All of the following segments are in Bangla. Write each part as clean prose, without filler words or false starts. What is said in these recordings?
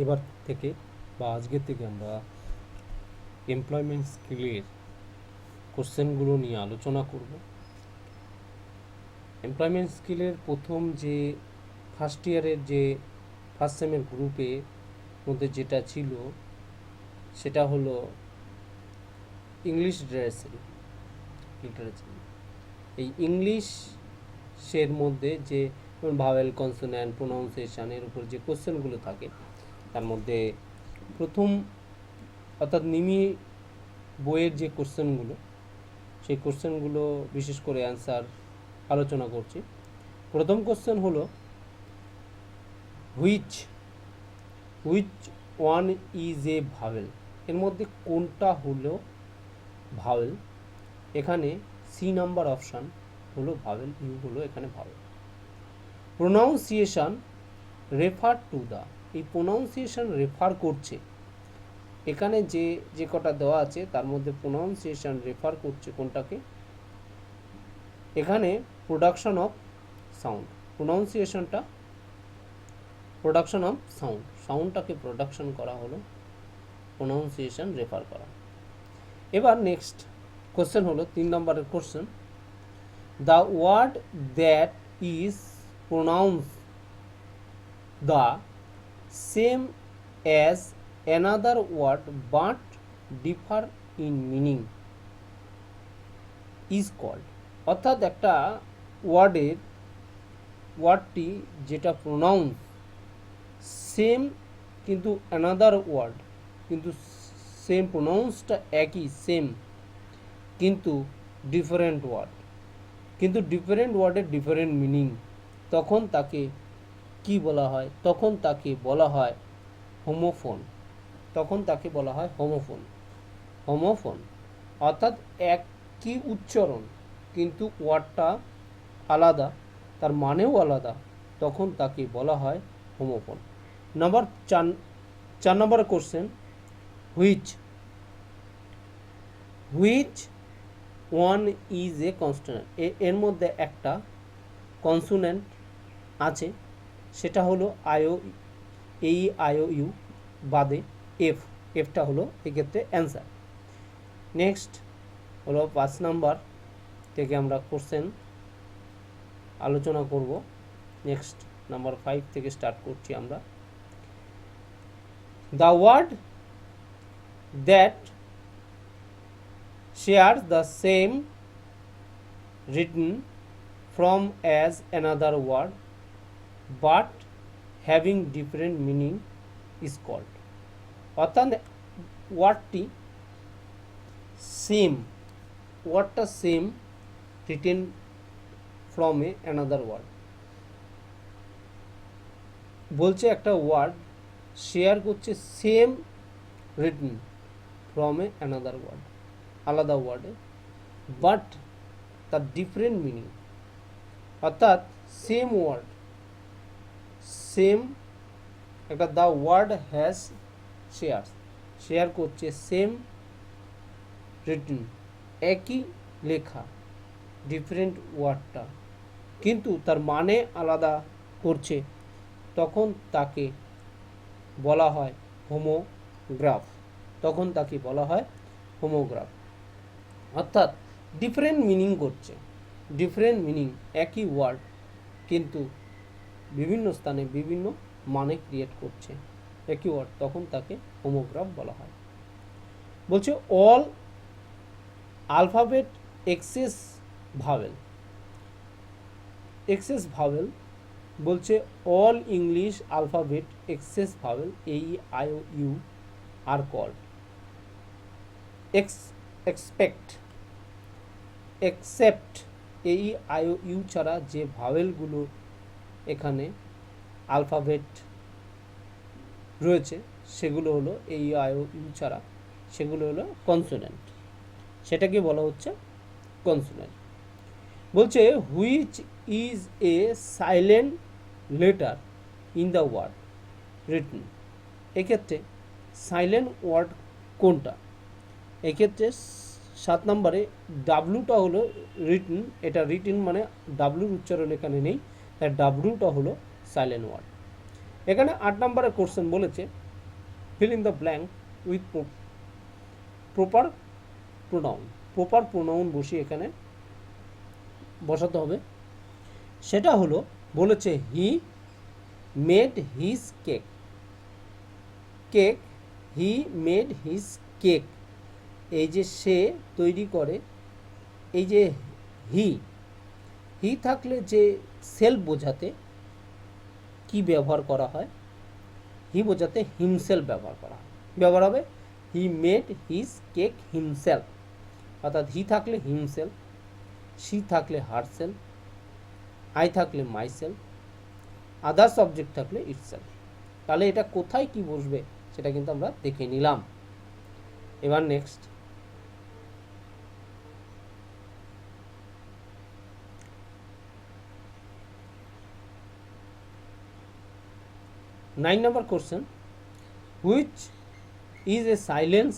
এবার থেকে বা আজকের থেকে আমরা এমপ্লয়মেন্ট স্কিলের কোশ্চেনগুলো নিয়ে আলোচনা করব। এমপ্লয়মেন্ট স্কিলের প্রথম যে ফার্স্ট ইয়ারের যে ফার্স্ট সেমের গ্রুপে মধ্যে যেটা ছিল সেটা হলো ইংলিশ লিটারেচার। এই ইংলিশের মধ্যে যে ভাওয়েল, কনসোন্যান্ট, প্রোনাউন্সিয়েশনের উপর যে কোশ্চেনগুলো থাকে তার মধ্যে প্রথম অর্থাৎ নিমি বইয়ের যে কোশ্চেনগুলো সেই কোশ্চেনগুলো বিশেষ করে অ্যান্সার আলোচনা করছি। প্রথম কোশ্চেন হলো which one is a vowel. এর মধ্যে কোনটা হলো ভাওয়েল? এখানে সি নাম্বার অপশান হলো ভাওয়েল, ইউ হলো এখানে vowel. Pronunciation refer to the, এই প্রোনাউন্সিয়েশন রেফার করছে, এখানে যে কটা দেওয়া আছে তার মধ্যে প্রোনাউন্সিয়েশন রেফার করছে কোনটাকে? এখানে প্রোডাকশন অফ সাউন্ড, প্রোনাউন্সিয়েশনটা প্রোডাকশন অফ সাউন্ডটাকে প্রোডাকশন করা হলো, প্রোনাউন্সিয়েশন রেফার করা। এবার নেক্সট কোশ্চেন হলো 3 নম্বরের question, the word that is pronounce the same as another word but differ in meaning is called. অর্থাৎ একটা ওয়ার্ডটি যেটা প্রোনাউন্স সেম কিন্তু অ্যানাদার ওয়ার্ড, কিন্তু সেম প্রোনাউন্সটা একই সেম কিন্তু ডিফারেন্ট ওয়ার্ড, কিন্তু ডিফারেন্ট ওয়ার্ডের ডিফারেন্ট মিনিং, তখন তাকে কি বলা হয়? তখন তাকে বলা হয় হোমোফোন। তখন তাকে বলা হয় হোমোফোন। অর্থাৎ একই উচ্চারণ কিন্তু ওয়ার্ডটা আলাদা, তার মানেও আলাদা, তখন তাকে বলা হয় homophone. Number 4 number question, which one is a consonant. এর মধ্যে একটা কনসোন্যান্ট আছে, সেটা হলো আইও ইউ বাদে এফটা হলো এক্ষেত্রে অ্যান্সার। নেক্সট হলো 5 নাম্বার থেকে আমরা কোশ্চেন আলোচনা করব। নেক্সট নাম্বার 5 থেকে স্টার্ট করছি আমরা। The word that shares the same written form as another word but having different meaning is called। অর্থাৎ ওয়ার্ডটা same written from another word, বলছে একটা ওয়ার্ড শেয়ার করছে same written from another word, আলাদা ওয়ার্ডে, বাট তার ডিফারেন্ট মিনিং। অর্থাৎ সেম ওয়ার্ড সেম একটা দ্য ওয়ার্ড হ্যাজ শেয়ার করছে সেম রিটেন, একই লেখা, ডিফারেন্ট ওয়ার্ডটা কিন্তু তার মানে আলাদা করছে, তখন তাকে বলা হয় হোমোগ্রাফ। অর্থাৎ ডিফারেন্ট মিনিং করছে, ডিফারেন্ট মিনিং, একই ওয়ার্ড কিন্তু বিভিন্ন স্থানে বিভিন্ন মানে ক্রিয়েট করছে একই ওয়ার্ড, তখন তাকে হোমোগ্রাফ বলা হয়। বলছে অল আলফাবেট এক্সেস ভাওয়েল, বলছে all English alphabet excess vowel AEIOU আর কল্ড এক্সেপ্ট AEIOU ছাড়া যে ভাওয়েলগুলো এখানে আলফাবেট রয়েছে সেগুলো হলো AEIOU ছাড়া, সেগুলো হলো কনসোন্যান্ট, সেটাকে বলা হচ্ছে কনসোন্যান্ট। বলছে which is a silent letter in the word written. এক্ষেত্রে সাইলেন্ট ওয়ার্ড কোনটা? এক্ষেত্রে 7 নম্বরে ডাব্লুটা হলো রিটন, এটা রিটন মানে ডাব্লুর উচ্চারণ এখানে নেই, তাই ডাব্লুটা হলো সাইলেন্ট ওয়ার্ড। এখানে 8 নম্বরের কোশ্চেন বলেছে feel in the blank with proper pronoun. Proper pronoun বসিয়ে এখানে বসাতে হবে। সেটা হলো বলেছে he made his cake, cake, he made his cake. এই যে সে তৈরি করে, এই যে হি, হি থাকলে যে সেলফ বোঝাতে কি ব্যবহার করা হয়, হি বোঝাতে হিমসেলফ ব্যবহার করা হয়, ব্যবহার হবে he made his cake himself. অর্থাৎ হি থাকলে হিমসেলফ, শি থাকলে হারসেলফ, আই থাকলে মাইসেলফ, আদার্স অবজেক্ট থাকলে ইটসেলফ। তাহলে এটা কোথায় কি বসবে সেটা কিন্তু আমরা দেখে নিলাম। এবার নেক্সট, নাইন নম্বর question, which is a silence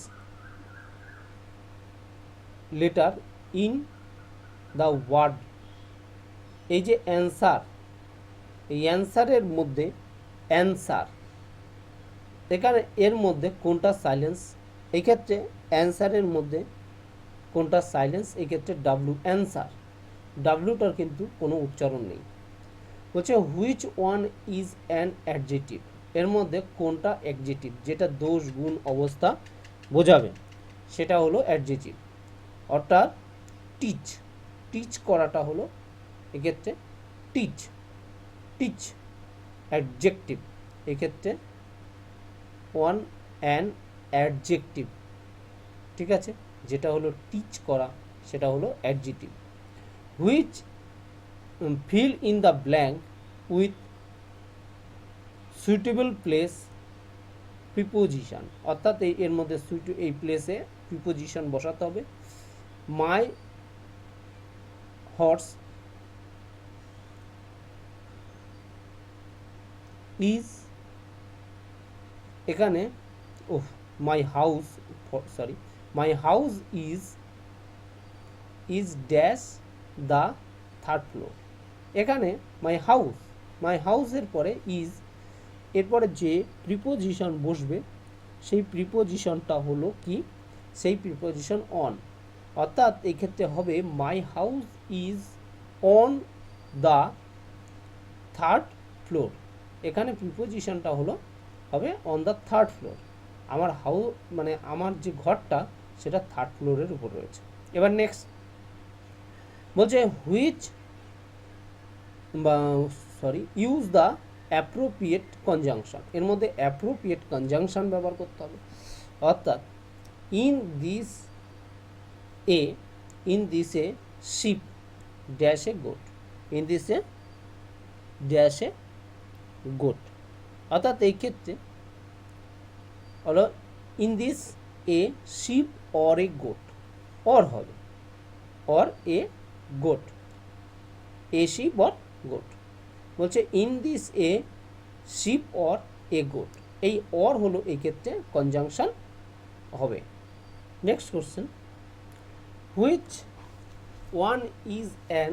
letter in the word. এই যে অ্যান্সার, এই অ্যান্সারের মধ্যে অ্যান্সার, এখানে এর মধ্যে কোনটা সাইলেন্স? এই ক্ষেত্রে অ্যান্সারের মধ্যে কোনটা সাইলেন্স? এই ক্ষেত্রে ডাব্লু অ্যান্সার, ডাব্লুটার কিন্তু কোনো উচ্চারণ নেই। বলছে which one is an adjective, এর মধ্যে কোনটা অ্যাডজেটিভ, যেটা দোষ গুণ অবস্থা বোঝাবে, সেটা হলো অ্যাডজেটিভ। অর্থাৎ টিচ, টিচ করাটা হলো এক্ষেত্রে টিচ, টিচ অ্যাডজেক্টিভ, এক্ষেত্রে ওয়ান অ্যান অ্যাডজেক্টিভ, ঠিক আছে, যেটা হলো টিচ করা সেটা হলো adjective. Which feel in the blank with suitable place preposition, অর্থাৎ এর মধ্যে এই প্লেসে প্রিপোজিশন বসাতে হবে। মাই হর্স ইজ, এখানে my house, sorry, my house is dash the third floor. এখানে মাই হাউস, মাই হাউসের পরে ইজ, এরপরে যে প্রিপোজিশন বসবে সেই প্রিপোজিশনটা হলো কি? সেই প্রিপোজিশন অন, অর্থাৎ এই ক্ষেত্রে হবে my house is on the third floor. এখানে প্রিপোজিশনটা হলো হবে অন দ্য থার্ড ফ্লোর। আমার হাউস মানে আমার যে ঘরটা সেটা থার্ড ফ্লোরের উপর রয়েছে। এবার নেক্সট বলছে which use the appropriate conjunction, এর মধ্যে অ্যাপ্রোপ্রিয়েট কনজাংশন ব্যবহার করতে হবে। অর্থাৎ in this a ship dash a goat, in this a dash a goat, অর্থাৎ এই ক্ষেত্রে হলো in this a ship or a goat, or হবে, or a goat, a ship or goat. বলছে in this a ship or a goat, এই অর হলো এই ক্ষেত্রে কনজাংশন হবে। Next question, which one is an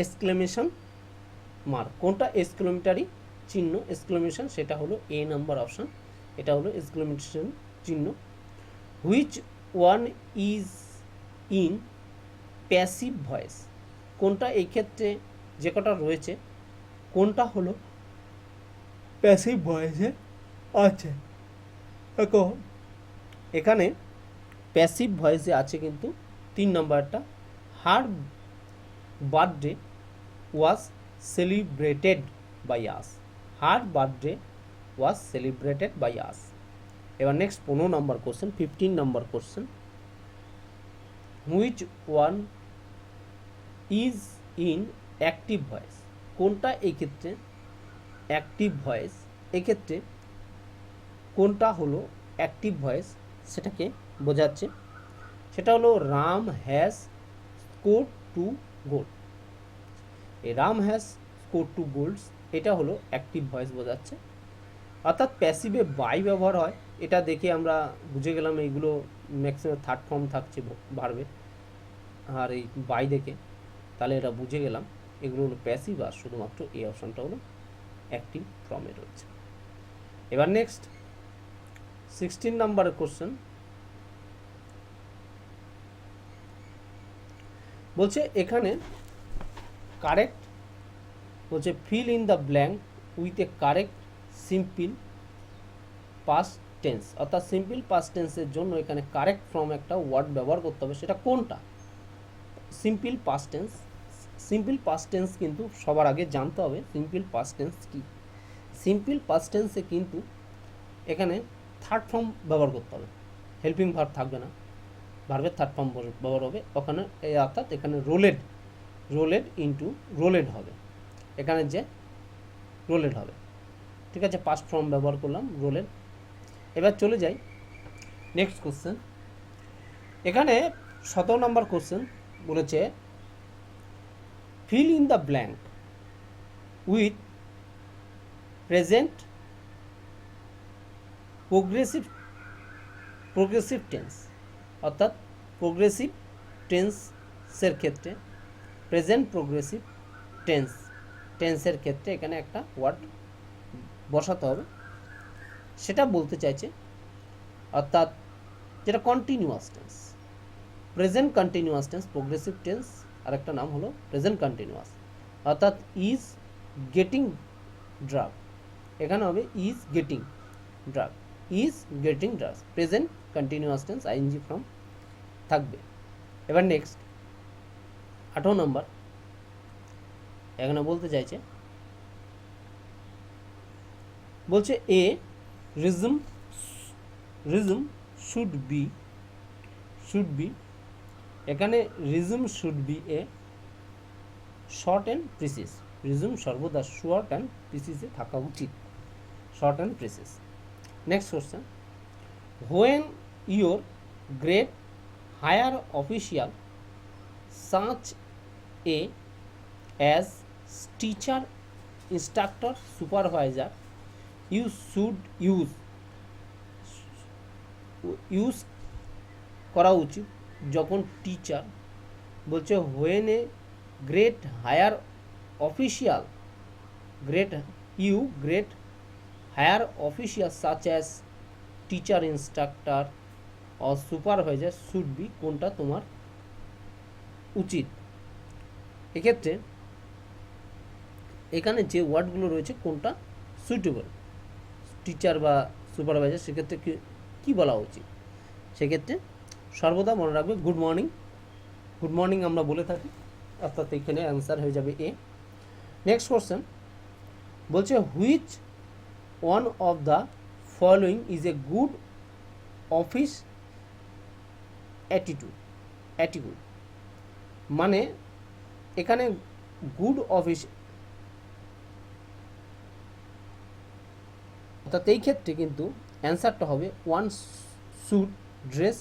exclamation mark, কোনটা এক্সক্লেমেটরি চিহ্ন, এক্সক্লেমেশন, সেটা হলো এ নাম্বার অপশান, এটা হলো এক্সক্লেমেশন চিহ্ন। Which one is in passive voice, কোনটা এই ক্ষেত্রে যে কটা রয়েছে কোনটা হলো প্যাসিভ ভয়েসে আছে। এখন এখানে প্যাসিভ ভয়েসে আছে কিন্তু 3 নম্বরটা, her birthday was celebrated by us, her birthday was celebrated by us. এবার নেক্সট 15 নম্বর কোশ্চেন, 15 নম্বর question, which one is in active voice, কোনটা এই ক্ষেত্রে অ্যাক্টিভ ভয়েস, এক্ষেত্রে কোনটা হলো অ্যাক্টিভ ভয়েস সেটাকে বোঝাচ্ছে, সেটা হলো রাম হ্যাজ স্কোর 2 গোল, এই রাম হ্যাজ স্কোর 2 গোলস, এটা হলো অ্যাক্টিভ ভয়েস বোঝাচ্ছে। অর্থাৎ প্যাসিভে বাই ব্যবহার হয়, এটা দেখে আমরা বুঝে গেলাম এইগুলো ম্যাক্সিমাম থার্ড ফর্ম থাকছে ভার্বে, আর এই বাই দেখে তাহলে এটা বুঝে গেলাম এগুলো হলো প্যাসিভ, আর শুধুমাত্র এই অপশানটা হলো অ্যাক্টিভ ফর্মে রয়েছে। এবার নেক্সট 16 নাম্বারের কোশ্চেন বলছে এখানে কারেক্ট বলছে feel in the blank with A correct simple past tense, অর্থাৎ সিম্পল পাস্ট টেন্সের জন্য এখানে কারেক্ট ফর্ম একটা ওয়ার্ড ব্যবহার করতে হবে, সেটা কোনটা? Simple past tense. Simple past tense কিন্তু সবার আগে জানতে হবে সিম্পল পাস্ট টেন্স কি। সিম্পল পাস্ট টেন্সে কিন্তু এখানে থার্ড ফর্ম ব্যবহার করতে হবে, হেল্পিং ভার্ব থাকবে না, ভার্বের থার্ড ফর্ম ব্যবহার হবে ওখানে, অর্থাৎ এখানে রোলেড ইনটু রোলেড হবে, এখানে যে রোলেড হবে, ঠিক আছে, পাস্ট ফর্ম ব্যবহার করলাম রোলেড। এবার চলে যাই নেক্সট কোশ্চেন। এখানে 17 নম্বর কোশ্চেন বলেছে feel in the blank with present progressive tense, অর্থাৎ প্রোগ্রেসিভ টেন্সের ক্ষেত্রে প্রেজেন্ট প্রোগ্রেসিভ টেন্সের ক্ষেত্রে এখানে একটা ওয়ার্ড বসাতে হবে, সেটা বলতে চাইছে, অর্থাৎ যেটা continuous tense, present continuous tense progressive tense, আর একটা নাম হলো প্রেজেন্ট কন্টিনিউয়াস, অর্থাৎ ইজ গেটিং ড্রাগ, এখানে হবে is getting drag, is getting drag, present continuous tense ING form থাকবে। এবার নেক্সট 18 নম্বর এখানে বলতে চাইছে, বলছে এ রিজম শুড বি, এখানে resume should be a short and precise, resume সর্বদা শর্ট অ্যান্ড প্রিসিসে থাকা উচিত, short and precise. Next question, when your great higher official such a as teacher, instructor, supervisor, you should use করা উচিত যখন টিচার, বলছে when a great higher official great higher official such as teacher, instructor or supervisor should be, কোনটা তোমার উচিত? এক্ষেত্রে এখানে যে ওয়ার্ডগুলো রয়েছে কোনটা সুইটেবল, টিচার বা সুপারভাইজার, সেক্ষেত্রে কি বলা উচিত? সেক্ষেত্রে সর্বদা মনে রাখবে গুড মর্নিং আমরা বলে থাকি, অর্থাৎ এখানে অ্যান্সার হয়ে যাবে এ। নেক্সট কোশ্চেন বলছে which one of the following is a good office attitude, মানে এখানে গুড অফিস, অর্থাৎ এই ক্ষেত্রে কিন্তু অ্যান্সারটা হবে ওয়ান শুড ড্রেস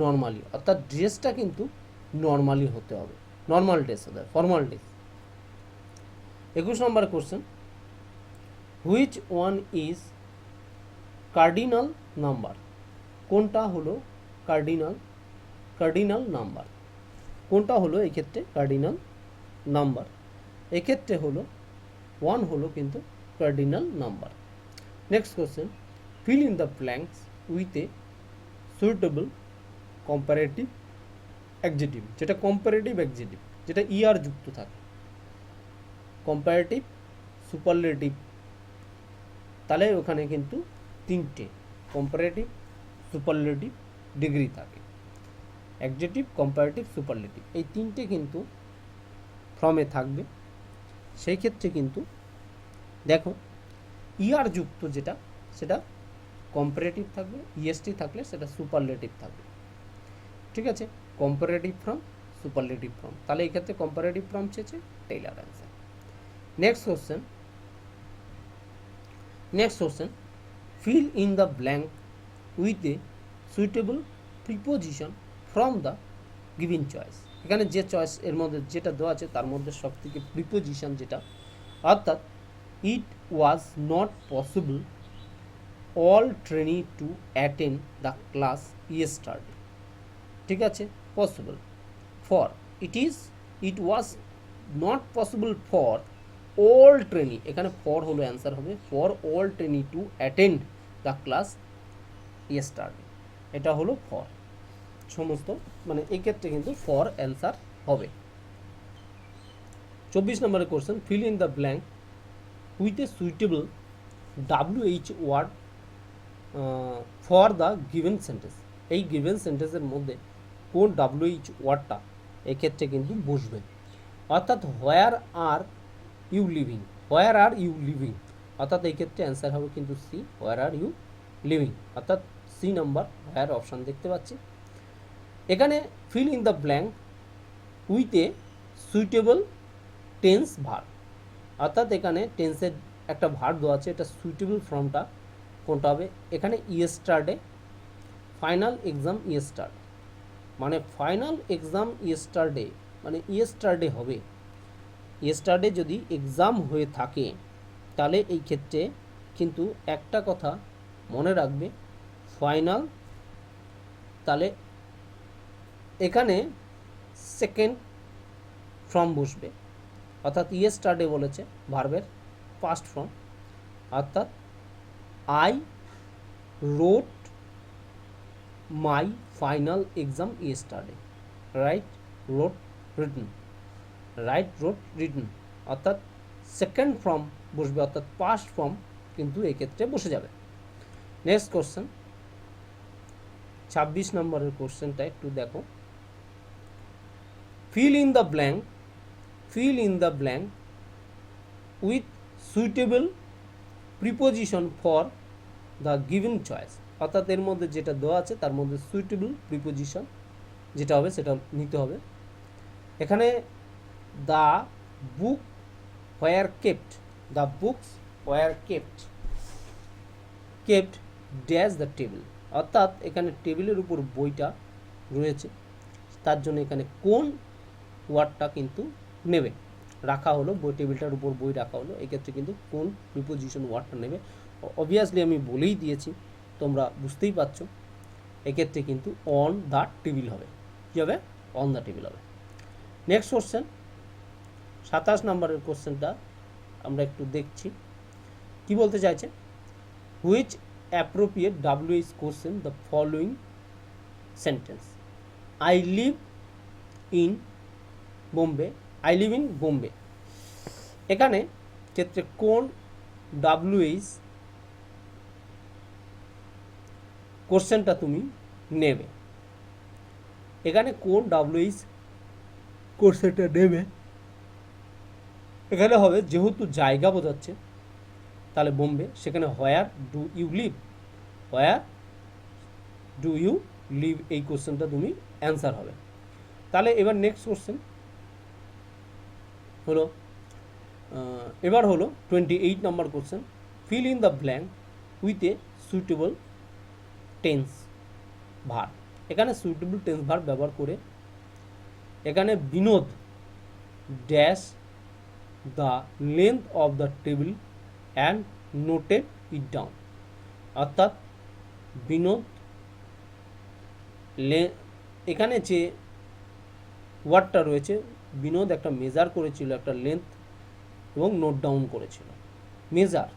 নর্মালি, অর্থাৎ ড্রেসটা কিন্তু নর্মালি হতে হবে, নর্মাল ড্রেস হতে হবে, formal dress. 21 number question, which one is cardinal number, কোনটা হলো কার্ডিনাল নাম্বার, কোনটা হলো এই ক্ষেত্রে কার্ডিনাল নাম্বার? এক্ষেত্রে হলো 1 হলো কিন্তু cardinal number. Next question, fill in the blanks with a suitable comparative adjective, যেটা কম্পারেটিভ অ্যাডজেক্টিভ, যেটা ইআর যুক্ত থাকে, কম্পারেটিভ, সুপারলেটিভ, তাহলে ওখানে কিন্তু 3টে কম্পারেটিভ, সুপারলেটিভ, ডিগ্রি থাকে, অ্যাডজেক্টিভ, কম্পারেটিভ, সুপারলেটিভ, এই 3টে কিন্তু ফর্মে থাকবে। সেই ক্ষেত্রে কিন্তু দেখো ইআর যুক্ত যেটা সেটা কম্পারেটিভ থাকবে, ইএসটি থাকলে সেটা সুপারলেটিভ থাকবে, ঠিক আছে, কম্পারেটিভ ফর্ম, সুপারলেটিভ ফর্ম, তাহলে এই ক্ষেত্রে কম্পারেটিভ ফর্ম চেয়েছে, Taylor answer. Next question, fill in the blank with a suitable preposition from the given choice, এখানে যে চয়েস এর মধ্যে যেটা দেওয়া আছে তার মধ্যে সব থেকে প্রিপোজিশন যেটা, অর্থাৎ it was not possible all trainee to attend the class yesterday, ঠিক আছে, possible for, it was not possible for all trainee, এখানে ফর হলো অ্যান্সার হবে, for all trainee to attend the class yesterday, এটা হলো ফর, সমস্ত মানে এক্ষেত্রে কিন্তু ফর অ্যান্সার হবে। 24 নম্বরের question, fill in the blank with a suitable WH word for the given sentence. এই গিভেন সেন্টেন্সের মধ্যে কোন WH ওয়ার্ডটা এক্ষেত্রে কিন্তু বসবে, অর্থাৎ where are you living, where are you living, অর্থাৎ এই ক্ষেত্রে অ্যান্সার হবে কিন্তু C, where are you living, অর্থাৎ সি নাম্বার হোয়ার অপশান দেখতে পাচ্ছি। এখানে fill in the blank with a suitable tense verb, অর্থাৎ এখানে টেন্সের একটা ভার্ব দেওয়া আছে, এটা সুইটেবল ফর্মটা কোনটা হবে, এখানে ইয়েস্টারডে, ফাইনাল এক্সাম ইয়েস্টারডে, মানে ফাইনাল এক্সাম ইয়েস্টারডে মানে ইয়েস্টারডে হবে, ইয়েস্টারডে যদি এক্সাম হয়ে থাকে তাহলে এই ক্ষেত্রে কিন্তু একটা কথা মনে রাখবে, ফাইনাল, তাহলে এখানে সেকেন্ড ফর্ম বসবে, অর্থাৎ ইয়েস্টারডে বলেছে ভার্বের পাস্ট ফর্ম, অর্থাৎ I রোট my final exam yesterday, right রোট written, right রোট written, অর্থাৎ সেকেন্ড ফর্ম বসবে, অর্থাৎ পাস্ট ফর্ম কিন্তু এক্ষেত্রে বসে যাবে। নেক্সট কোশ্চেন 26 নম্বরের কোশ্চেনটা একটু দেখো, feel in the blank, fill in the blank with suitable preposition for the given choice, অর্থাৎ এর মধ্যে যেটা দেওয়া আছে তার মধ্যে সুইটেবল প্রিপোজিশন যেটা হবে সেটা নিতে হবে। এখানে the book where kept, the books where kept, kept dash the table, অর্থাৎ এখানে টেবিলের উপর বইটা রয়েছে, তার জন্য এখানে কোন ওয়ার্ডটা কিন্তু নেবে, রাখা হলো বই, টেবিলটার উপর বই রাখা হলো, এক্ষেত্রে কিন্তু কোন প্রিপোজিশন ওয়ার্ডটা নেবে, অবভিয়াসলি আমি বলেই দিয়েছি, তোমরা বুঝতেই পারছো, এক্ষেত্রে কিন্তু অন দ্য টেবিল হবে, কী হবে, অন দ্য টেবিল হবে। নেক্সট কোশ্চেন 27 নম্বরের কোশ্চেনটা আমরা একটু দেখছি, কি বলতে চাইছে, which appropriate WH question the following sentence, I live in Bombay, I live in Bombay, এখানে ক্ষেত্রে কোন WH কোশ্চেনটা তুমি নেবে, এখানে কোন WH কোশ্চেনটা নেবে, এখানে হবে যেহেতু জায়গা বোঝাচ্ছে তাহলে বোম্বে, সেখানে where do you live, where do you live এই কোশ্চেনটা তুমি অ্যান্সার হবে। তাহলে এবার নেক্সট কোশ্চেন হলো, এবার হলো 28 নম্বর question, fill in the blank with a suitable tense verb, এখানে সুইটেবল টেন্স ভার্ব ব্যবহার করে এখানে Binod dash the length of the table and noted it down, অর্থাৎ বিনোদ এখানে যে ওয়ার্ডটা রয়েছে, বিনোদ একটা মেজার করেছিল একটা লেন্থ এবং নোট ডাউন করেছিল, মেজার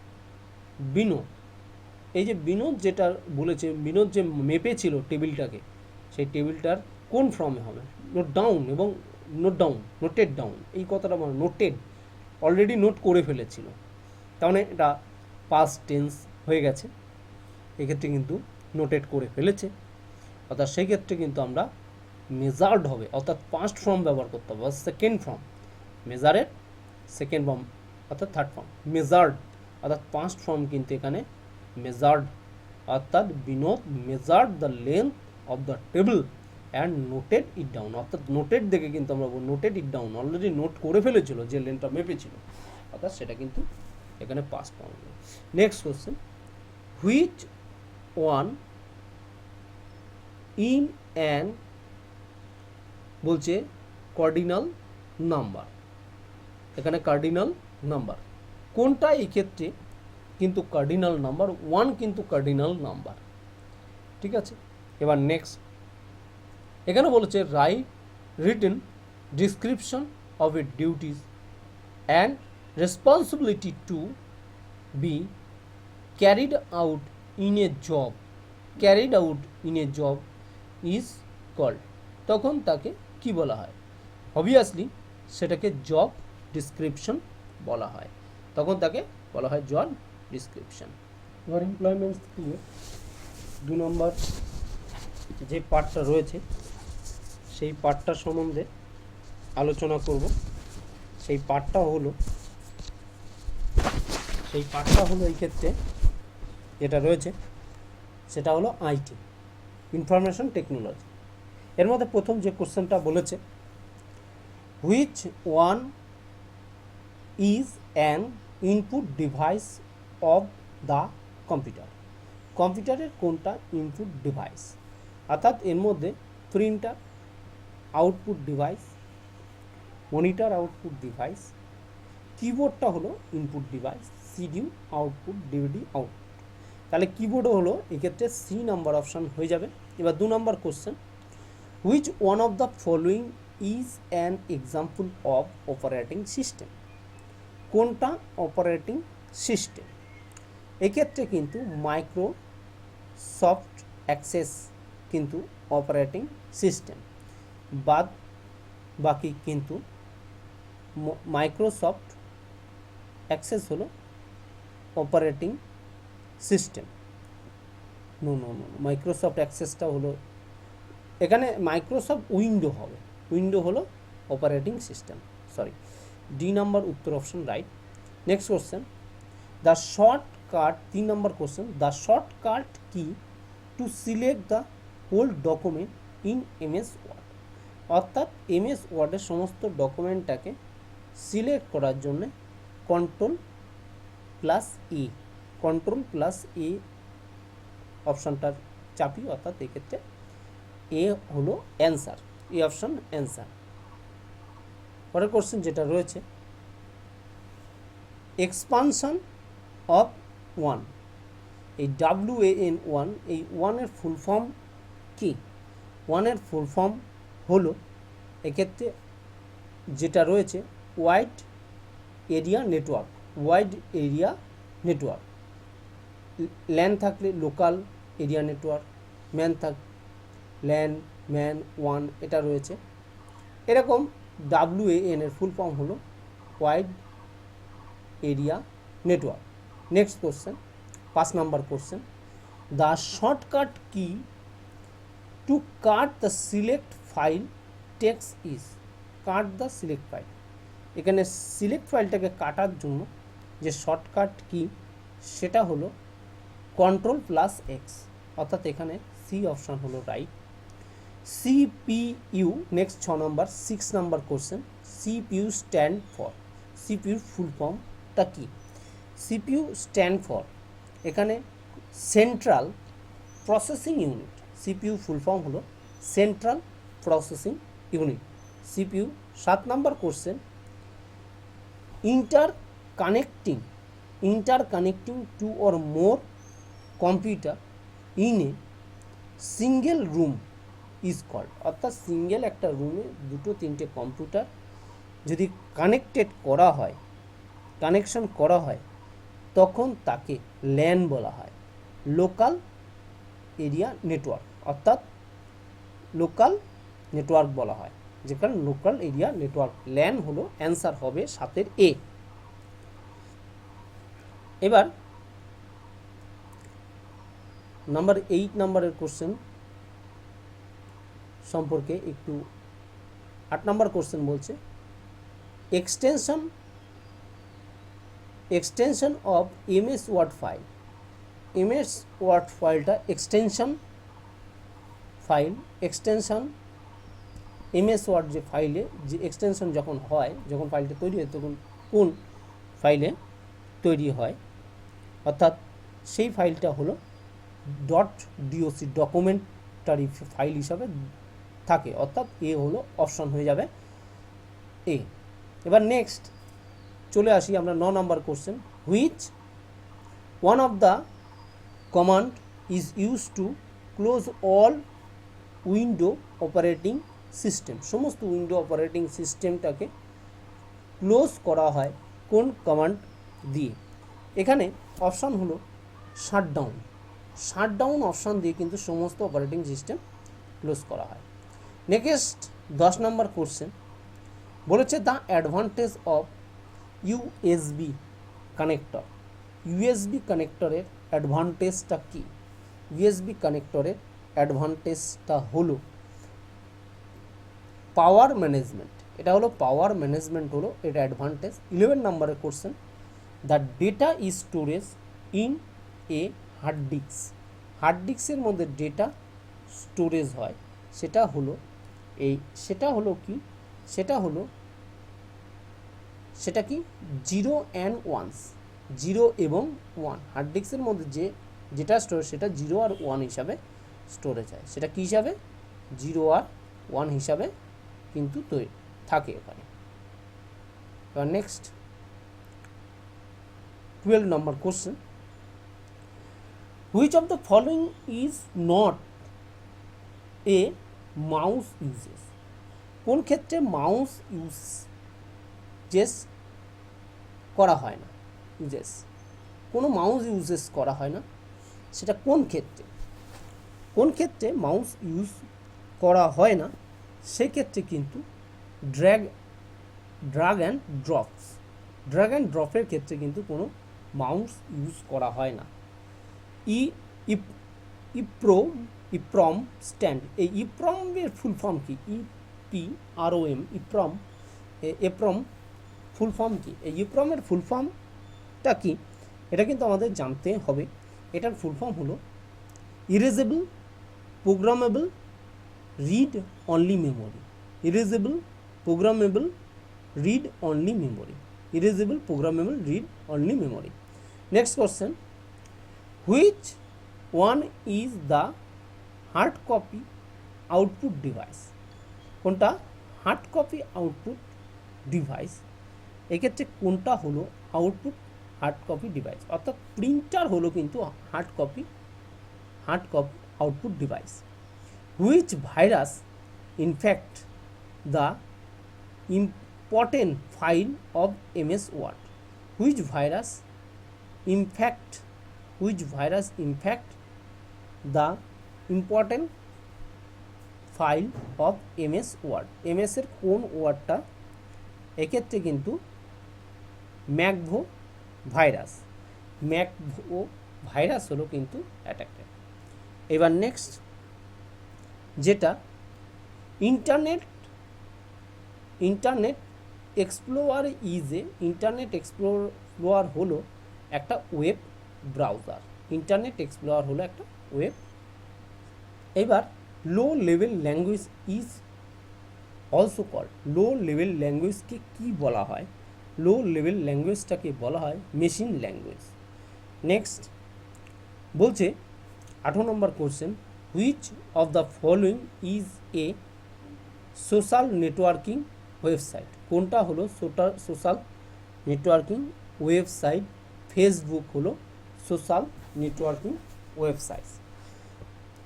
বিনোদ, এই যে বিনোদ যেটা বলেছে, বিনোদ যে মেপেছিল টেবিলটাকে, সেই টেবিলটার কোন ফর্মে হবে, নোট ডাউন এবং নোট ডাউন, নোটেড ডাউন, এই কথাটা মানে নোটেড, অলরেডি নোট করে ফেলেছিল, তাহলে এটা পাস্ট টেন্স হয়ে গেছে, এক্ষেত্রে কিন্তু নোটেড করে ফেলেছে, অর্থাৎ সেই ক্ষেত্রে কিন্তু আমরা মেজার্ড হবে, অর্থাৎ পাস্ট ফর্ম ব্যবহার করতে হবে, সেকেন্ড ফর্ম, মেজারের সেকেন্ড ফর্ম অর্থাৎ থার্ড ফর্ম, মেজার্ড অর্থাৎ পাস্ট ফর্ম কিন্তু এখানে মেজার্ড, অর্থাৎ Binod measured the length of the table and noted it down, অর্থাৎ নোটেড দেখে কিন্তু আমরা noted it down, already note করে ফেলেছিল যে লেন্থটা মেপেছিল, অর্থাৎ সেটা কিন্তু এখানে past form. Next question, which one in an বলছে কার্ডিনাল নাম্বার, এখানে কার্ডিনাল নাম্বার কোনটা, এই ক্ষেত্রে কিন্তু কার্ডিনাল নাম্বার ওয়ান কিন্তু কার্ডিনাল নাম্বার, ঠিক আছে। এবার নেক্সট এখানে বলেছে write written description of a duties and responsibility to be carried out in a job, carried out in a job is called, তখন তাকে কি বলা হয়? অবভিয়াসলি সেটাকে জব ডিসক্রিপশন বলা হয়, তখন তাকে বলা হয় জব ডিসক্রিপশন। এবার এমপ্লয়মেন্টস দিয়ে 2 নম্বর যে পার্টটা রয়েছে সেই পার্টটা সম্বন্ধে আলোচনা করব। সেই পার্টটা হলো এই ক্ষেত্রে যেটা রয়েছে সেটা হলো আইটি, ইনফরমেশন টেকনোলজি। এর মধ্যে প্রথম যে কোশ্চেনটা বলেছে, which one is an input device of the computer, কম্পিউটারের কোনটা ইনপুট ডিভাইস? অর্থাৎ এর মধ্যে printer output device, monitor output device, কিবোর্ডটা হলো ইনপুট ডিভাইস, সিডিউ আউটপুট, ডিভিডি আউটপুট। তাহলে কিবোর্ডও হলো এক্ষেত্রে সি নাম্বার অপশান হয়ে যাবে। এবার 2 নম্বর question, which one of the following is an example of operating system, কোনটা অপারেটিং সিস্টেম? এক্ষেত্রে কিন্তু মাইক্রোসফট অ্যাক্সেস কিন্তু অপারেটিং সিস্টেম, বাদ বাকি কিন্তু মাইক্রোসফট অ্যাক্সেস হলো অপারেটিং সিস্টেম। নো, মাইক্রোসফট অ্যাক্সেসটা হলো, এখানে মাইক্রোসফট উইন্ডো হবে, উইন্ডো হলো operating system, sorry. D number উত্তর option right. Next question, the shortcut, 3 নম্বর question, the shortcut key to select the whole document in MS word, অর্থাৎ এমএস ওয়ার্ডের সমস্ত ডকুমেন্টটাকে সিলেক্ট করার জন্য কন্ট্রোল প্লাস এ অপশানটা চাপি, অর্থাৎ এক্ষেত্রে এ হলো অ্যান্সার, এ অপশান অ্যান্সার। পরের কোশ্চেন যেটা রয়েছে, এক্সপানশন অফ ওয়ান, এই WAN1, এই ওয়ানের ফুল ফর্ম কি? ওয়ানের ফুল ফর্ম হলো এক্ষেত্রে যেটা রয়েছে wide area network, wide area network. LAN থাকলে লোকাল এরিয়া নেটওয়ার্ক, ম্যান ওয়ান, এটা রয়েছে। এরকম WAN এর ফুল ফর্ম হলো wide area network. Next question, 5 নম্বর question, the shortcut key to cut the select file text is, cut the select file, এখানে সিলেক্ট ফাইলটাকে কাটার জন্য যে শর্টকাট কি সেটা হলো কন্ট্রোল প্লাস এক্স, অর্থাৎ এখানে সি অপশান হলো রাইট। CPU, নেক্সট 6 নম্বর 6 নম্বর কোশ্চেন, CPU স্ট্যান্ড ফর, সিপিউর ফুল ফর্মটা কি? CPU স্ট্যান্ড ফর, এখানে central processing unit, CPU full form হলো সেন্ট্রাল প্রসেসিং ইউনিট, CPU। 7 নম্বর question, interconnecting two or more computer in a single room is called, অর্থাৎ সিঙ্গেল একটা রুমে 2-3টে কম্পিউটার যদি কানেকশন করা হয় তখন তাকে ল্যান বলা হয়, লোকাল এরিয়া নেটওয়ার্ক, অর্থাৎ লোকাল নেটওয়ার্ক বলা হয়, যেখানে লোকাল এরিয়া নেটওয়ার্ক, ল্যান হলো অ্যান্সার হবে 7 এ। এবার নাম্বার 8 নম্বরের কোশ্চেন সম্পর্কে একটু, 8 নম্বর কোশ্চেন বলছে, extension of MS word file, MS word ফাইলটা এক্সটেনশন এমএস ওয়ার্ড যে ফাইলে যে এক্সটেনশন যখন হয়, যখন ফাইলটা তৈরি হয় তখন কোন ফাইলে তৈরি হয়, অর্থাৎ সেই ফাইলটা হলো .doc, ডকুমেন্টারি ফাইল হিসাবে থাকে, অর্থাৎ এ হলো অপশন হয়ে যাবে এ। এবার নেক্সট চলে আসি আমরা 9 নম্বর question, which one of the command is use to close all window operating system, সমস্ত উইন্ডো অপারেটিং সিস্টেমটাকে ক্লোজ করা হয় কোন কমান্ড দিয়ে? এখানে অপশান হলো শাটডাউন। শাটডাউন অপশান দিয়ে কিন্তু সমস্ত অপারেটিং সিস্টেম ক্লোজ করা হয়। নেক্সট 10 নম্বর কোশ্চেন বলেছে the advantage of USB connector. USB কানেক্টরের অ্যাডভান্টেজটা কী? ইউএসবি কানেক্টরের অ্যাডভান্টেজটা হলো পাওয়ার ম্যানেজমেন্ট। এটা হলো পাওয়ার ম্যানেজমেন্ট হলো এটা অ্যাডভান্টেজ। 11 নম্বরের question the data is storage in a hard disk. Hard ডিস্কের মধ্যে ডেটা স্টোরেজ হয় সেটা হলো সেটা কি 0 and 1, 0 এবং 1। হার্ড ডিস্কের মধ্যে যেটা স্টোরেজ সেটা 0 আর 1 হিসাবে স্টোরেজ হয়। সেটা কী হিসাবে? 0 আর 1 হিসাবে কিন্তু থাকে এখানে। এবার next 12 number question which of the following is not a mouse uses. কোন ক্ষেত্রে মাউস ইউজেস করা হয় না? কোনো মাউস ইউজেস করা হয় না, সেটা কোন ক্ষেত্রে মাউস ইউজ করা হয় না? সেক্ষেত্রে কিন্তু ড্র্যাগ অ্যান্ড ড্রপের ক্ষেত্রে কিন্তু কোনো মাউস ইউজ করা হয় না। ইপ্রম স্ট্যান্ড, এই ইপ্রমের ফুল ফর্ম কি? EPROM, এপ্রম ফুল ফর্ম কি? এই ইপ্রমের ফুল ফর্মটা কি এটা কিন্তু আমাদের জানতে হবে। এটার ফুল ফর্ম হলো erasable programmable read only memory. Erasable programmable read only memory. Erasable programmable read only memory. Next question which one is the hard copy output device. কোনটা হার্ড কপি আউটপুট ডিভাইস? এক্ষেত্রে কোনটা হলো হার্ড কপি ডিভাইস? অর্থাৎ প্রিন্টার হলো কিন্তু hard copy output device. Which virus infect the important file of MS word. Which virus infect the important file of MS word. MS-এর কোন ওয়ার্ডটা? এক্ষেত্রে কিন্তু ম্যাকভো ভাইরাস হলো কিন্তু অ্যাটাকটেড। এবার নেক্সট যেটা ইন্টারনেট এক্সপ্লোরার ইন্টারনেট এক্সপ্লোরার হলো একটা ওয়েব ব্রাউজার। ইন্টারনেট এক্সপ্লোরার হলো একটা ওয়েব। এবার low level language is also called. Low level ল্যাঙ্গুয়েজকে কী বলা হয়? লো লেভেল ল্যাঙ্গুয়েজটাকে বলা হয় মেশিন ল্যাঙ্গুয়েজ। নেক্সট বলছে 18 নম্বর question which of the following is a social networking website. কোনটা হলো সোশ্যাল নেটওয়ার্কিং ওয়েবসাইট? ফেসবুক হলো সোশ্যাল নেটওয়ার্কিং ওয়েবসাইট।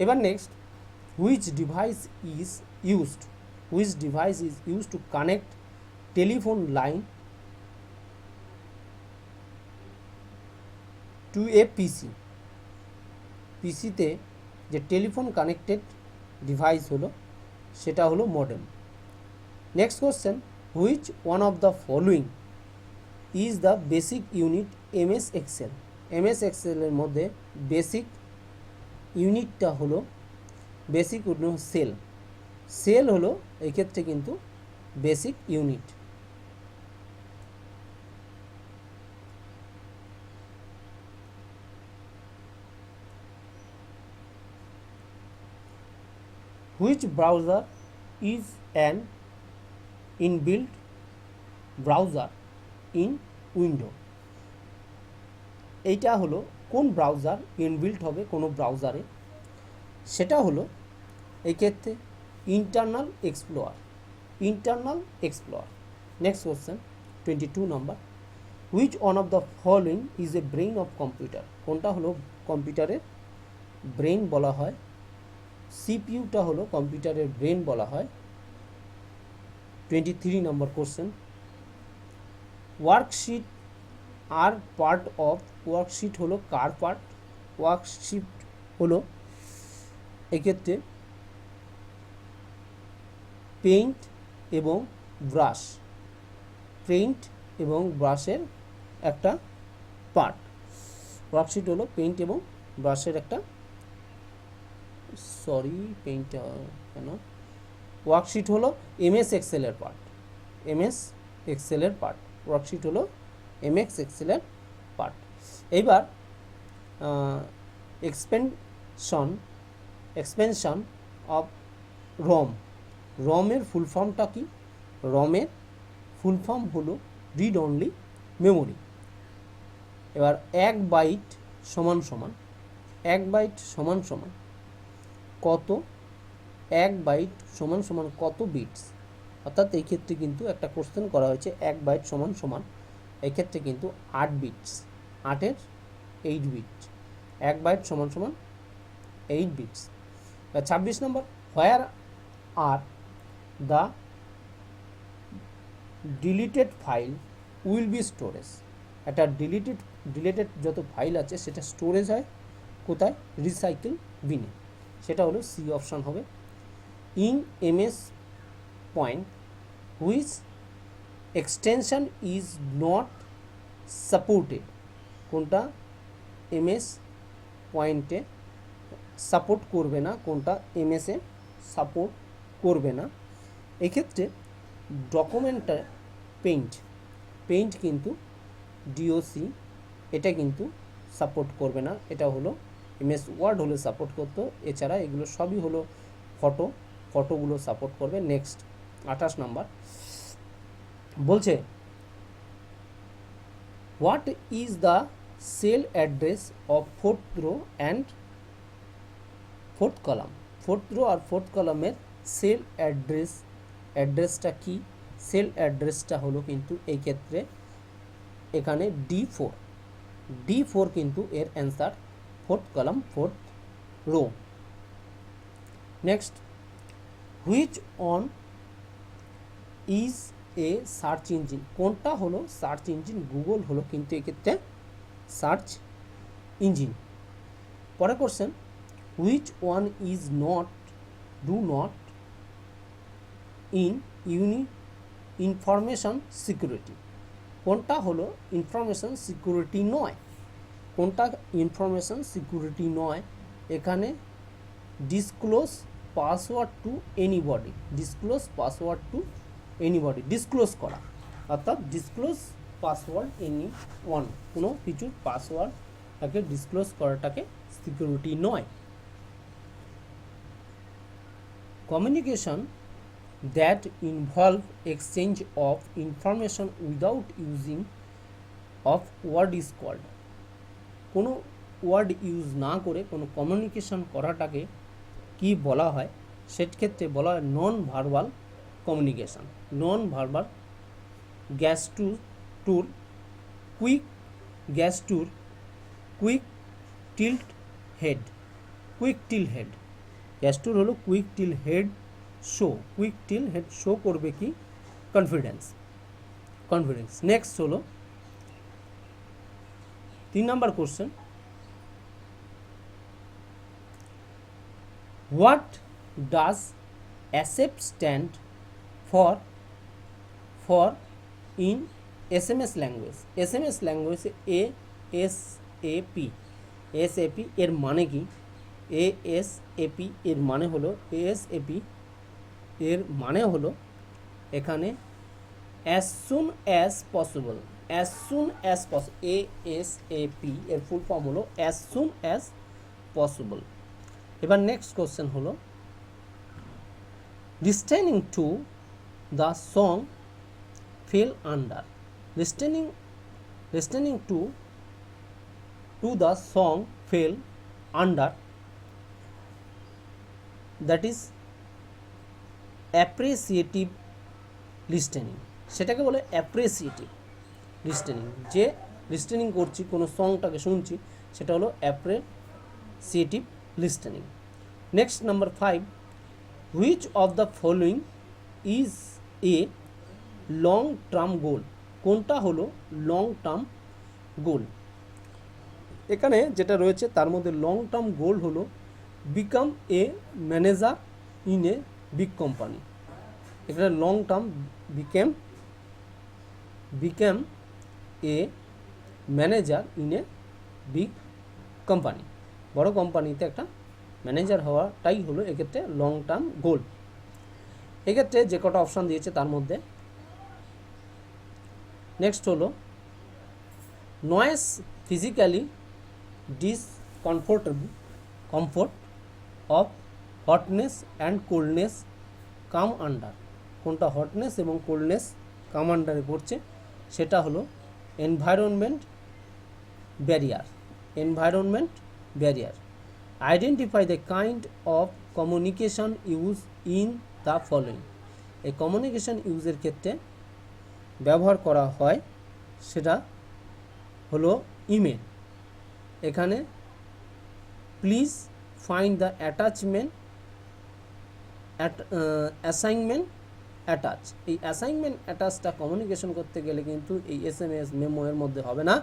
এবার next which device is used to connect telephone line to a পিসিতে যে টেলিফোন কানেক্টেড ডিভাইস হলো সেটা হলো modem. Next question which one of the following is the basic unit MS Excel. MS এক্সেলের মধ্যে বেসিক ইউনিটটা হলো সেল হলো এক্ষেত্রে কিন্তু basic unit. Which browser is an inbuilt browser in window. এইটা হলো কোন ব্রাউজার ইনবিল্ট হবে কোনো ব্রাউজারে? সেটা হলো এই ক্ষেত্রে internal explorer. Next question 22 number which one of the following is A brain of computer. কোনটা হলো কম্পিউটারের ব্রেইন বলা হয়? সিপিইউটা হলো কম্পিউটারের ব্রেন বলা হয়। 23 নম্বর question worksheet are part of, worksheet হলো কার পার্ট, ওয়ার্কশিট হলো এক্ষেত্রে পেইন্ট এবং ব্রাশ, পেইন্ট এবং ব্রাশের একটা পার্ট। ওয়ার্কশিট হলো পেইন্ট এবং ব্রাশের একটা, সরি পেইন্ট কেন, ওয়ার্কশিট হলো এমএস এক্সেলের পার্ট, এমএস এক্সেলের পার্ট, ওয়ার্কশিট হলো এমএস এক্সেলের পার্ট। এইবার এক্সপেনশন অফ রম, রমের ফুল ফর্মটা কি, রমের ফুল ফর্ম হলো রিড অনলি মেমোরি। এবার 1 বাইট সমান সমান, 1 বাইট সমান সমান কত, 1 বাইট সমান সমান কত বিটস, অর্থাৎ এই ক্ষেত্রে কিন্তু একটা কোশ্চেন করা হয়েছে 1 বাইট সমান সমান, এই ক্ষেত্রে কিন্তু 8 বিটস, 8-এর 8 বিট, 1 বাইট সমান সমান 8 বিটস। 26 নম্বর, where are the deleted file will be storage, একটা ডিলিটেড যত ফাইল আছে সেটা স্টোরেজ হয় কোথায়, রিসাইকেল বিনে, সেটা হলো সি অপশান হবে। In MS point which extension is not supported, কোনটা এমএস পয়েন্টে সাপোর্ট করবে না, কোনটা এমএসে সাপোর্ট করবে না। এক্ষেত্রে ডকুমেন্টটা পেইন্ট কিন্তু ডিওসি এটা কিন্তু সাপোর্ট করবে না, এটা হলো এমএস ওয়ার্ড হলে সাপোর্ট করতো, এছাড়া এগুলো সবই হলো ফটোগুলো সাপোর্ট করবে। নেক্সট 28 নাম্বার বলছে what is the cell address of 4th row and 4th column, 4th row আর 4th কলামের সেল অ্যাড্রেসটা কি, সেল অ্যাড্রেসটা হলো কিন্তু এই ক্ষেত্রে এখানে D4 কিন্তু এর answer, 4th column 4th row. Next, which one is a search engine, কোনটা হলো সার্চ ইঞ্জিন, গুগল হলো কিন্তু এক্ষেত্রে সার্চ ইঞ্জিন। পরে question, which one is do not information security, কোনটা হলো ইনফরমেশন সিকিউরিটি নয়, কোনটা ইনফরমেশন সিকিউরিটি নয়, এখানে disclose password to anybody, disclose করা, অর্থাৎ ডিসক্লোজ পাসওয়ার্ড এনি ওয়ান, কোনো কিছুর পাসওয়ার্ডটাকে ডিসক্লোজ করাটাকে সিকিউরিটি নয়। Communication that involve exchange of information without using of word is called, কোনো ওয়ার্ড ইউজ না করে কোনো কমিউনিকেশন করাটাকে কি বলা হয়, সেক্ষেত্রে বলা হয় non verbal communication. Non verbal gesture quick tilt head, gesture হলো কুইক টিল হেড শো করবে কি, কনফিডেন্স। নেক্সট হলো 3 নম্বর question, what does ASAP stand for in SMS ল্যাঙ্গুয়েজে এএসএপি এর মানে কি, এএসএপি এর মানে হলো এখানে অ্যাজ সুন অ্যাজ পসিবল, এএসএপি এর ফুল ফর্ম হলো অ্যাজ সুন অ্যাজ পসিবল। এবার নেক্সট কোশ্চেন হলো listening to the song fell under, listening to the song fell under, that is appreciative listening, সেটাকে বলে অ্যাপ্রিসিয়েটিভ লিস্টেনিং, যে লিস্টেনিং করছি কোনো সংটাকে শুনছি সেটা হলো appreciative listening. Next number 5, which of the following is a long term গোল, কোনটা হলো লং টার্ম গোল। এখানে যেটা রয়েছে তার মধ্যে লং টার্ম গোল হলো become a manager in a big company. এখানে long term became a manager in a big company, বড় কোম্পানিতে একটা ম্যানেজার হওয়াটাই হলো এক্ষেত্রে লং টার্ম গোল। এক্ষেত্রে যে কটা অপশান দিয়েছে তার মধ্যে নেক্সট হলো noise physically comfort of hotness and coldness come under. কোনটা হটনেস এবং কোল্ডনেস কাম আন্ডারে পড়ছে সেটা হলো environment barrier. Identify the kind of communication use in the following. এই কমিউনিকেশন ইউজের ক্ষেত্রে ব্যবহার করা হয় সেটা হলো ইমেল। এখানে please find the assignment attach. এই অ্যাসাইনমেন্ট অ্যাটাচটা কমিউনিকেশন করতে গেলে কিন্তু এই SMS মেমো এর মধ্যে হবে না,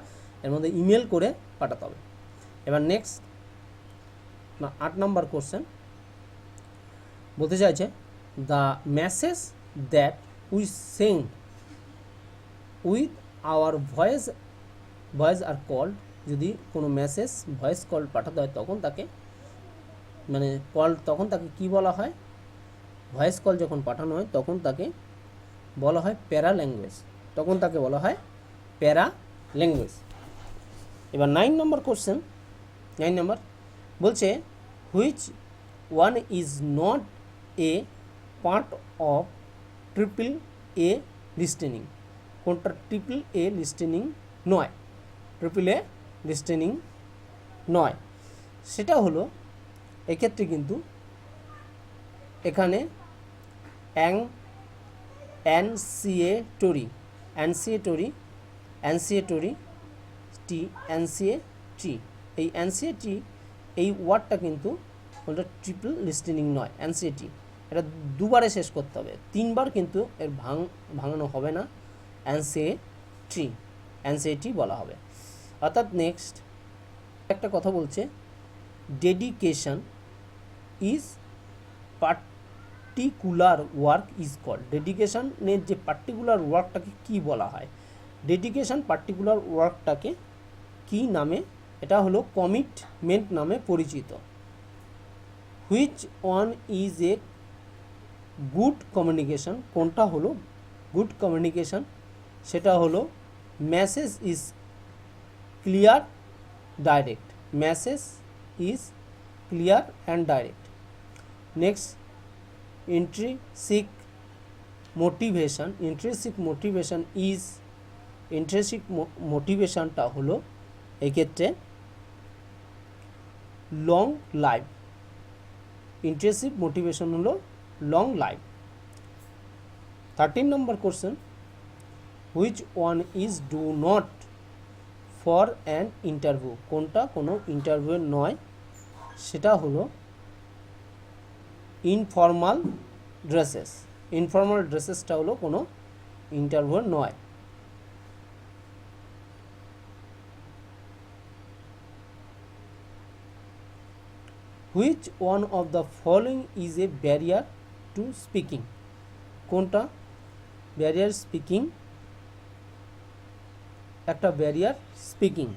এর মধ্যে ইমেল করে পাঠাতে হবে। এবার নেক্সট 8 নম্বর কোশ্চেন বলতে চাইছে the message that we send with our voice are called. যদি কোনো মেসেজ ভয়েস কল পাঠাতে হয় তখন তাকে কি বলা হয়? ভয়েস কল যখন পাঠানো হয় তখন তাকে বলা হয় প্যারা ল্যাঙ্গুয়েজ। এবার 9 নম্বর কোশ্চেন বলছে which one is not a part of triple A listening. কোনটা ট্রিপল এ লিস্টেনিং নয়? সেটা হলো এক্ষেত্রে কিন্তু এখানে অ্যানসিয়েটরি এই অ্যানসিয়েটি এই ওয়ার্ডটা কিন্তু কোনটা ট্রিপল লিস্টেনিং নয়। অ্যানসিয়েটি এটা দুবারে শেষ করতে হবে, 3 বার কিন্তু এর ভাঙানো হবে না, অ্যানসিয়েটি বলা হবে। অর্থাৎ নেক্সট একটা কথা বলছে dedication is particular work is called. ডেডিকেশনের যে পার্টিকুলার ওয়ার্কটাকে কি বলা হয়? ডেডিকেশন পার্টিকুলার ওয়ার্কটাকে কি নামে? এটা হলো কমিটমেন্ট নামে পরিচিত। Which one is a good communication. কোনটা হলো গুড কমিউনিকেশন? সেটা হলো message is clear direct. Next intrinsic মোটিভেশনটা হলো এক্ষেত্রে লং লাইফ। ইন্ট্রিনসিক মোটিভেশন হলো long life. 13 number question which one is do not for an interview. কোনটা কোনো ইন্টারভিউ নয়? সেটা হলো ইনফর্মাল ড্রেসেসটা হলো কোনো ইন্টারভিউ নয়। Which one of the following is a barrier to speaking. কোনটা ব্যারিয়ার স্পিকিং? একটা ব্যারিয়ার স্পিকিং।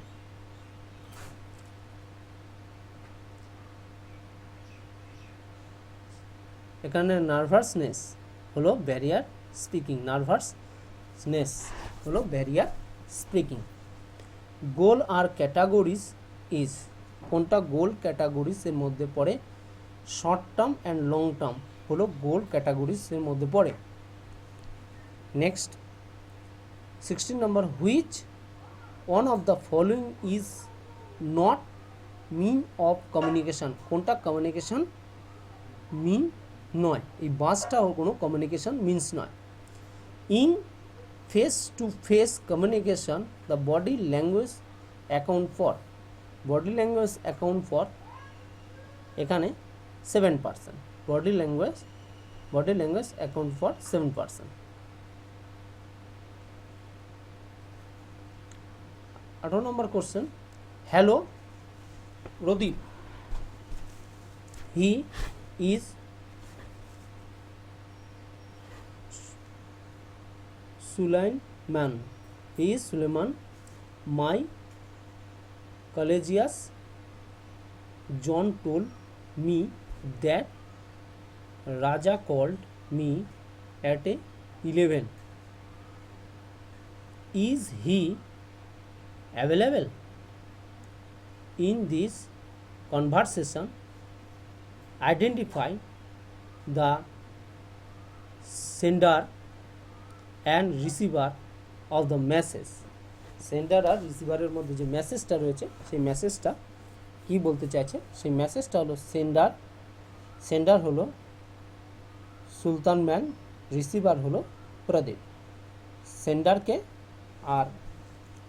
এখানে নার্ভাসনেস হলো barrier speaking. Goal are categories is. কোনটা গোল ক্যাটাগরিজের মধ্যে পড়ে? Short term and long term হলো গোল ক্যাটাগরিজের মধ্যে পড়ে। নেক্সট 16 নম্বর which one of the following is not mean of communication. কোনটা কমিউনিকেশন মিন নয়? এই বাসটাও কোনো কমিউনিকেশন মিনস নয়। In face to face communication the body language account for এখানে 7%। Body language account for 7%। 18 নম্বর question, hello Pradeep, he is Sulaiman, he is Suleman, my collegius John told me that Raja called me at 11. Is he available? In this conversation, identify the sender and receiver of the message. Sender আর রিসিভারের মধ্যে যে মেসেজটা রয়েছে সেই মেসেজটা কি বলতে চাইছে, সেই মেসেজটা হলো সেন্ডার হলো সুলতান ম্যান, রিসিভার হলো প্রদীপ। সেন্ডারকে আর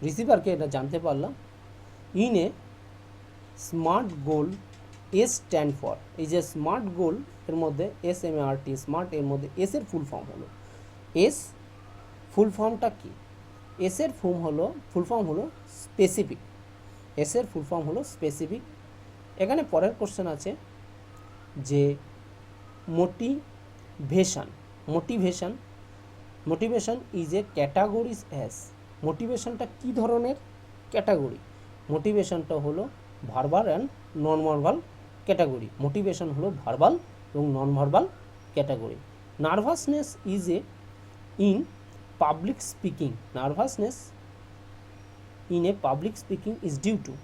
রিসিভারকে এটা জানতে পারলাম। In a smart goal S stand for, এই যে স্মার্ট গোল এর মধ্যে SMART স্মার্ট, এর মধ্যে এস এর ফুল ফর্ম হলো, এস ফুল ফর্মটা কি, এস এর ফুল ফর্ম হলো স্পেসিফিক, এস এর ফুল ফর্ম হলো স্পেসিফিক। এখানে পরের কোশ্চেন আছে যে motivation is a categories as, মোটিভেশনটা কী ধরনের ক্যাটাগরি, মোটিভেশনটা হলো verbal and non verbal category, মোটিভেশন হলো ভার্বাল এবং non verbal category. Nervousness is a in public speaking, nervousness in a public speaking is due to,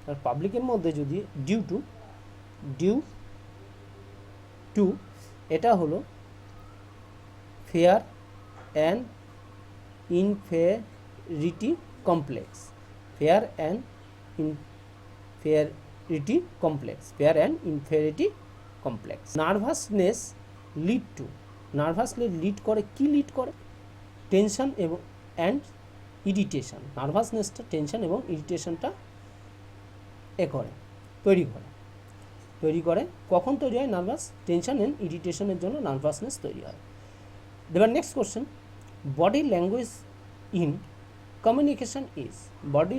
আর পাবলিকের মধ্যে যদি ডিউ টু এটা হলো fear and inferiority complex, fear and inferiority complex. Nervousness lead করে, কি লিড করে, টেনশন এবং অ্যান্ড ইরিটেশন, নার্ভাসনেসটা টেনশন এবং ইরিটেশনটা তৈরি করে। কখন তৈরি হয় নার্ভাস, টেনশন অ্যান্ড ইরিটেশনের জন্য নার্ভাসনেস তৈরি হয়। এবার next question, body language in communication is, body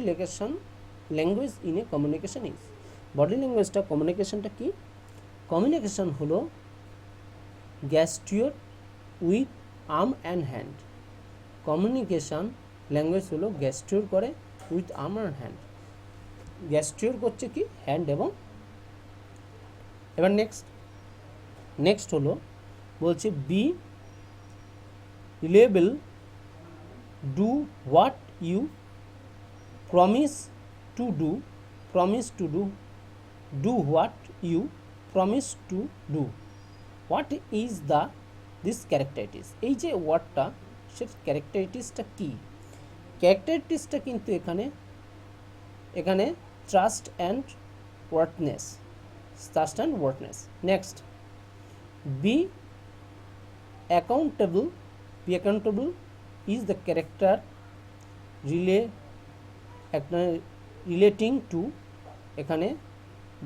language in a communication is, body ল্যাঙ্গুয়েজটা কমিউনিকেশনটা কি, কমিউনিকেশন হলো gesture with arm and hand, communication language হলো গেস্টিওর করে with arm and hand, gesture করছে কি হ্যান্ড এবং। এবার নেক্সট হলো বলছে be reliable, do what you promise to do, do what you promise to do, what is this characteristics, এই যে ওয়ার্ডটা সে ক্যারেক্টারিটিসটা কি, ক্যারেক্টারিটিসটা কিন্তু এখানে trust and worthiness. Next, be accountable is the character relating to, এখানে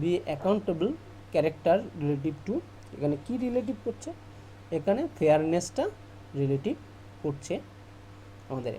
be accountable character relative to, এখানে কি রিলেটিভ করছে, এখানে ফেয়ারনেসটা রিলেটিভ করছে আমাদের।